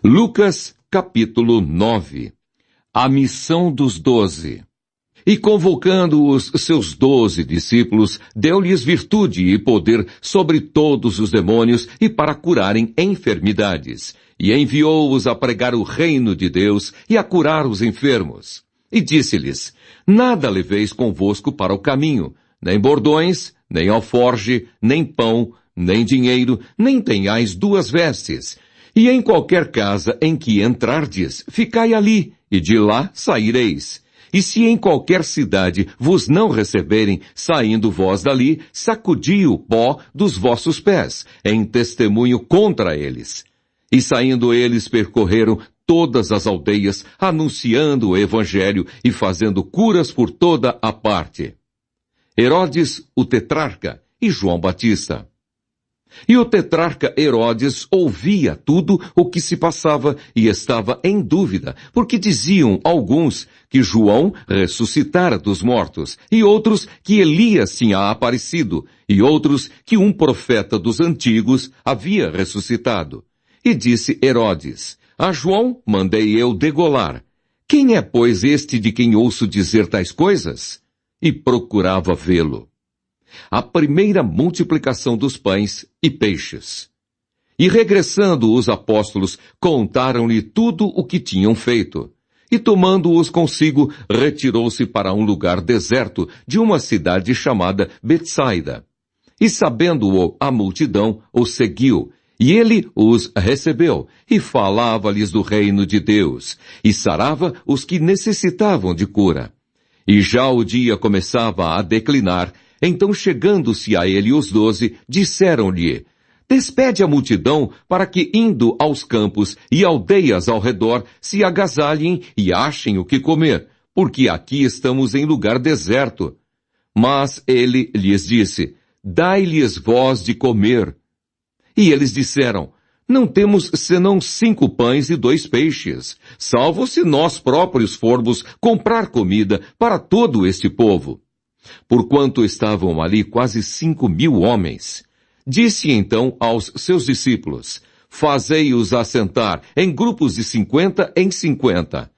Lucas, capítulo 9. A missão dos 12. E convocando os seus 12 discípulos, deu-lhes virtude e poder sobre todos os demônios e para curarem enfermidades. E enviou-os a pregar o reino de Deus e a curar os enfermos. E disse-lhes, nada leveis convosco para o caminho, nem bordões, nem alforge, nem pão, nem dinheiro, nem tenhais 2 vestes. E em qualquer casa em que entrardes, ficai ali, e de lá saireis. E se em qualquer cidade vos não receberem, saindo vós dali, sacudi o pó dos vossos pés, em testemunho contra eles. E saindo eles percorreram todas as aldeias, anunciando o evangelho e fazendo curas por toda a parte. Herodes, o tetrarca, e João Batista. E o tetrarca Herodes ouvia tudo o que se passava e estava em dúvida, porque diziam alguns que João ressuscitara dos mortos, e outros que Elias tinha aparecido, e outros que um profeta dos antigos havia ressuscitado. E disse Herodes, a João mandei eu degolar. Quem é, pois, este de quem ouço dizer tais coisas? E procurava vê-lo. A primeira multiplicação dos pães e peixes. E regressando os apóstolos, contaram-lhe tudo o que tinham feito. E tomando-os consigo, retirou-se para um lugar deserto de uma cidade chamada Betsaida. E sabendo-o a multidão, o seguiu, e ele os recebeu, e falava-lhes do reino de Deus, e sarava os que necessitavam de cura. E já o dia começava a declinar. Então, chegando-se a ele os 12, disseram-lhe, despede a multidão para que, indo aos campos e aldeias ao redor, se agasalhem e achem o que comer, porque aqui estamos em lugar deserto. Mas ele lhes disse, dai-lhes vós de comer. E eles disseram, não temos senão 5 pães e 2 peixes, salvo se nós próprios formos comprar comida para todo este povo. Porquanto estavam ali quase 5.000 homens. Disse então aos seus discípulos, fazei-os assentar em grupos de 50 em 50.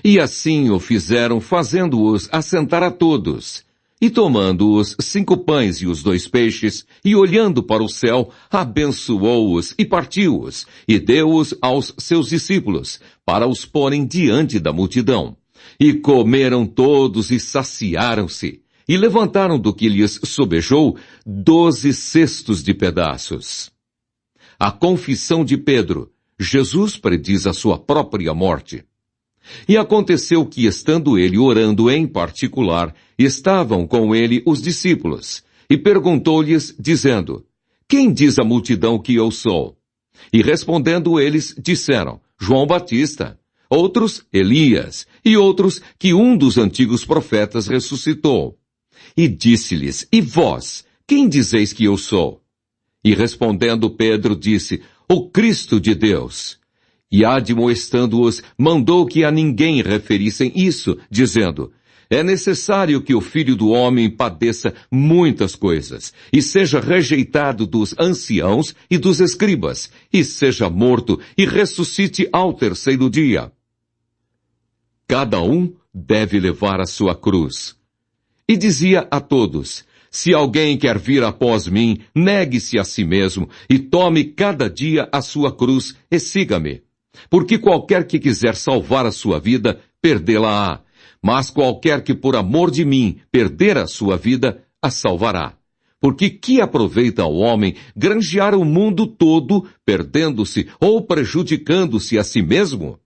E assim o fizeram, fazendo-os assentar a todos. E tomando os 5 pães e os 2 peixes, e olhando para o céu, abençoou-os e partiu-os, e deu-os aos seus discípulos, para os porem diante da multidão. E comeram todos e saciaram-se. E levantaram do que lhes sobejou 12 cestos de pedaços. A confissão de Pedro. Jesus prediz a sua própria morte. E aconteceu que, estando ele orando em particular, estavam com ele os discípulos. E perguntou-lhes, dizendo, quem diz a multidão que eu sou? E respondendo eles, disseram, João Batista. Outros, Elias. E outros, que um dos antigos profetas ressuscitou. E disse-lhes, e vós, quem dizeis que eu sou? E respondendo Pedro disse, o Cristo de Deus. E admoestando-os, mandou que a ninguém referissem isso, dizendo, é necessário que o Filho do Homem padeça muitas coisas, e seja rejeitado dos anciãos e dos escribas, e seja morto, e ressuscite ao 3º dia. Cada um deve levar a sua cruz. E dizia a todos, se alguém quer vir após mim, negue-se a si mesmo, e tome cada dia a sua cruz, e siga-me. Porque qualquer que quiser salvar a sua vida, perdê-la-á. Mas qualquer que por amor de mim perder a sua vida, a salvará. Porque que aproveita ao homem granjear o mundo todo, perdendo-se ou prejudicando-se a si mesmo?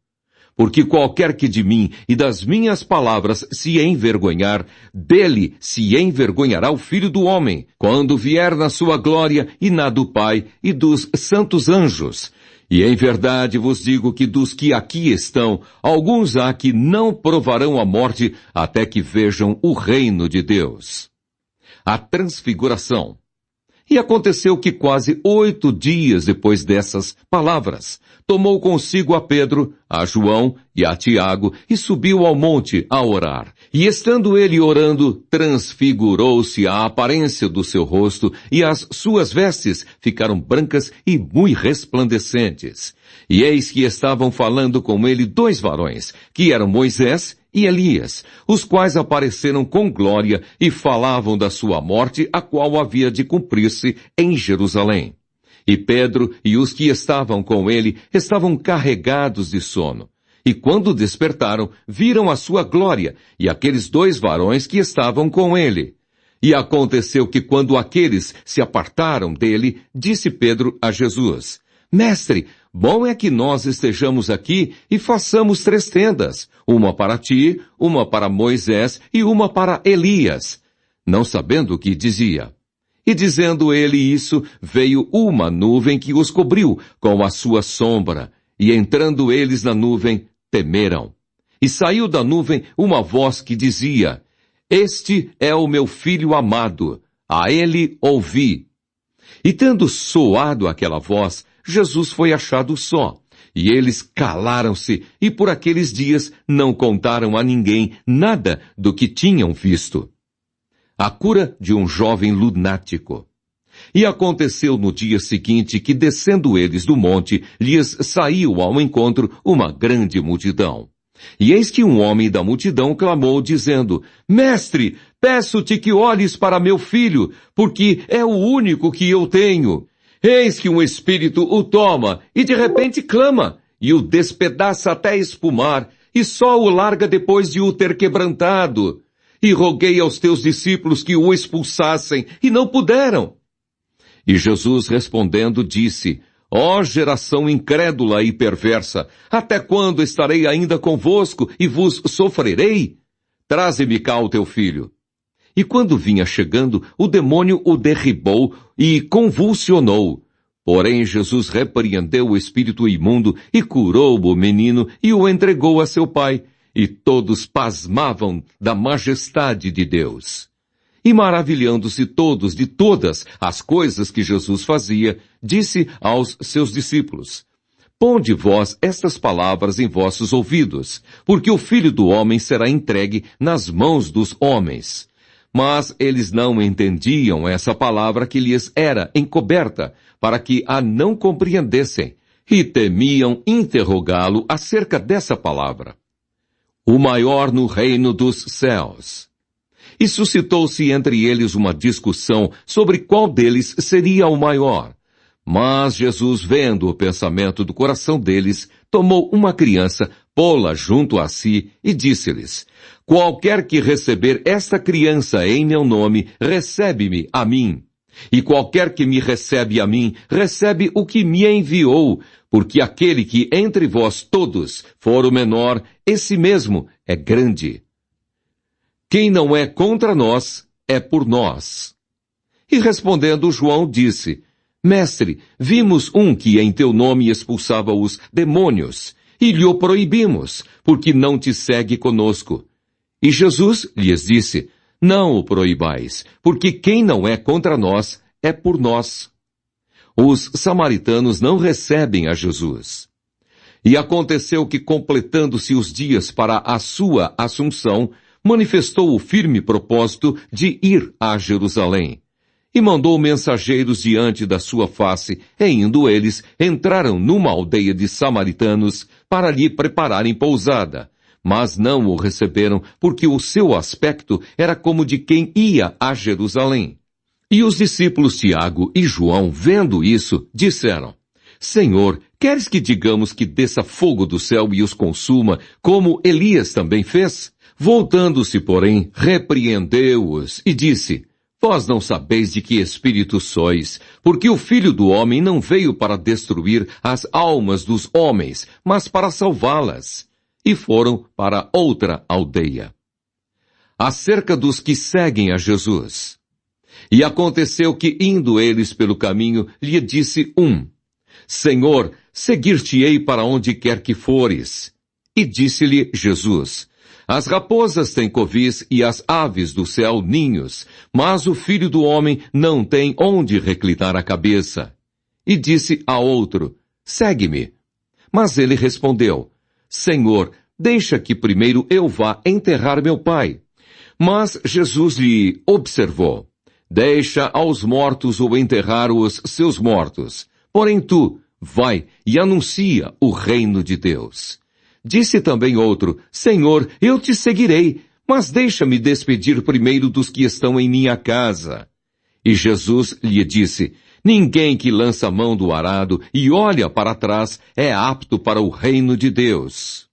Porque qualquer que de mim e das minhas palavras se envergonhar, dele se envergonhará o Filho do Homem, quando vier na sua glória e na do Pai e dos santos anjos. E em verdade vos digo que dos que aqui estão, alguns há que não provarão a morte até que vejam o reino de Deus. A transfiguração. E aconteceu que quase 8 dias depois dessas palavras, tomou consigo a Pedro, a João e a Tiago e subiu ao monte a orar. E estando ele orando, transfigurou-se a aparência do seu rosto e as suas vestes ficaram brancas e muito resplandecentes. E eis que estavam falando com ele 2 varões, que eram Moisés e Elias, os quais apareceram com glória e falavam da sua morte, a qual havia de cumprir-se em Jerusalém. E Pedro e os que estavam com ele estavam carregados de sono. E quando despertaram, viram a sua glória e aqueles 2 varões que estavam com ele. E aconteceu que quando aqueles se apartaram dele, disse Pedro a Jesus: Mestre, bom é que nós estejamos aqui e façamos 3 tendas, uma para ti, uma para Moisés e uma para Elias, não sabendo o que dizia. E dizendo ele isso, veio uma nuvem que os cobriu com a sua sombra, e entrando eles na nuvem, temeram. E saiu da nuvem uma voz que dizia: Este é o meu filho amado, a ele ouvi. E tendo soado aquela voz, Jesus foi achado só, e eles calaram-se, e por aqueles dias não contaram a ninguém nada do que tinham visto. A cura de um jovem lunático. E aconteceu no dia seguinte que, descendo eles do monte, lhes saiu ao encontro uma grande multidão. E eis que um homem da multidão clamou, dizendo: Mestre, peço-te que olhes para meu filho, porque é o único que eu tenho. Eis que um espírito o toma, e de repente clama, e o despedaça até espumar, e só o larga depois de o ter quebrantado. E roguei aos teus discípulos que o expulsassem, e não puderam. E Jesus respondendo disse: Ó geração incrédula e perversa, até quando estarei ainda convosco e vos sofrerei? Traze-me cá o teu filho. E quando vinha chegando, o demônio o derribou e convulsionou. Porém Jesus repreendeu o espírito imundo e curou o menino e o entregou a seu pai. E todos pasmavam da majestade de Deus. E maravilhando-se todos de todas as coisas que Jesus fazia, disse aos seus discípulos: Ponde vós estas palavras em vossos ouvidos, porque o Filho do Homem será entregue nas mãos dos homens. Mas eles não entendiam essa palavra que lhes era encoberta, para que a não compreendessem, e temiam interrogá-lo acerca dessa palavra. O maior no reino dos céus. E suscitou-se entre eles uma discussão sobre qual deles seria o maior. Mas Jesus, vendo o pensamento do coração deles, tomou uma criança, pô-la junto a si e disse-lhes: Qualquer que receber esta criança em meu nome, recebe-me a mim. E qualquer que me recebe a mim, recebe o que me enviou, porque aquele que entre vós todos for o menor, esse mesmo é grande. Quem não é contra nós, é por nós. E respondendo João disse: Mestre, vimos um que em teu nome expulsava os demônios, e lhe o proibimos, porque não te segue conosco. E Jesus lhes disse: Não o proibais, porque quem não é contra nós, é por nós. Os samaritanos não recebem a Jesus. E aconteceu que, completando-se os dias para a sua assunção, manifestou o firme propósito de ir a Jerusalém. E mandou mensageiros diante da sua face, e indo eles, entraram numa aldeia de samaritanos para lhe prepararem pousada. Mas não o receberam, porque o seu aspecto era como de quem ia a Jerusalém. E os discípulos Tiago e João, vendo isso, disseram: Senhor, queres que digamos que desça fogo do céu e os consuma, como Elias também fez? Voltando-se, porém, repreendeu-os e disse: Vós não sabeis de que espírito sois, porque o Filho do Homem não veio para destruir as almas dos homens, mas para salvá-las. E foram para outra aldeia. Acerca dos que seguem a Jesus. E aconteceu que, indo eles pelo caminho, lhe disse um: Senhor, seguir-te-ei para onde quer que fores. E disse-lhe Jesus: As raposas têm covis e as aves do céu ninhos, mas o Filho do Homem não tem onde reclinar a cabeça. E disse a outro, segue-me. Mas ele respondeu, Senhor, deixa que primeiro eu vá enterrar meu pai. Mas Jesus lhe observou, deixa aos mortos o enterrar os seus mortos. Porém tu, vai e anuncia o reino de Deus. Disse também outro, Senhor, eu te seguirei, mas deixa-me despedir primeiro dos que estão em minha casa. E Jesus lhe disse, ninguém que lança a mão do arado e olha para trás é apto para o reino de Deus.